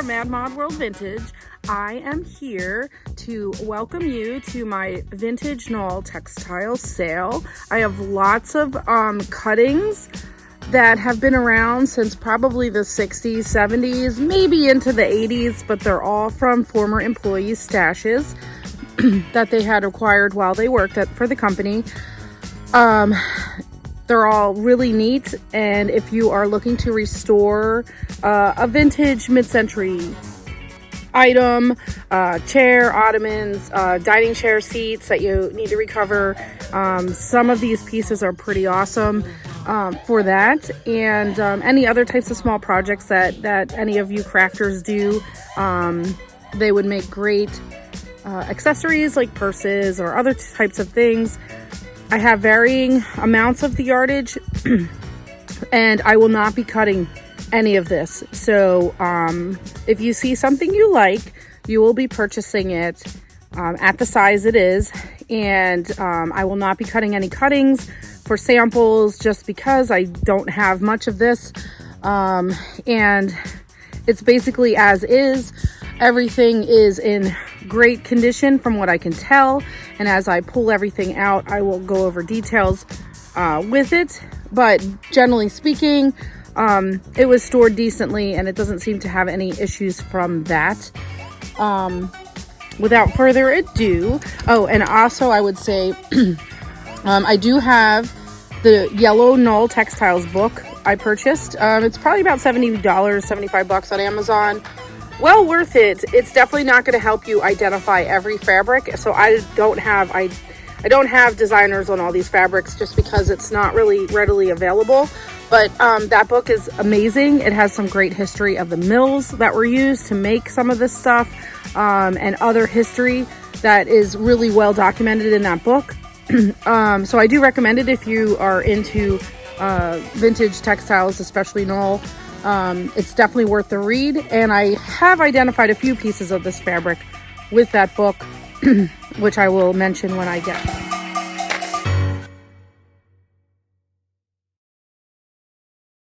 Mad Mod World Vintage. I am here to welcome you to my vintage Knoll textile sale. I have lots of cuttings that have been around since probably the 60s, 70s, maybe into the 80s, but they're all from former employees' stashes that they had acquired while they worked for the company. They're all really neat, and if you are looking to restore a vintage mid-century item, chair, ottomans, dining chair seats that you need to recover, some of these pieces are pretty awesome for that, and any other types of small projects that any of you crafters do. They would make great accessories like purses or other types of things. I have varying amounts of the yardage and I will not be cutting any of this. So if you see something you like, you will be purchasing it at the size it is. And I will not be cutting any cuttings for samples just because I don't have much of this. And it's basically as is. Everything is in great condition from what I can tell, and as I pull everything out, I will go over details with it. But generally speaking, it was stored decently and it doesn't seem to have any issues from that. Without further ado, and also I would say I do have the yellow Knoll textiles book I purchased. It's probably about $70, $75 on Amazon. Well worth it. It's definitely not going to help you identify every fabric. So I don't have designers on all these fabrics just because it's not really readily available. But that book is amazing. It has some great history of the mills that were used to make some of this stuff, and other history that is really well documented in that book. So I do recommend it if you are into vintage textiles, especially Knoll. It's definitely worth the read, and I have identified a few pieces of this fabric with that book, which I will mention when I get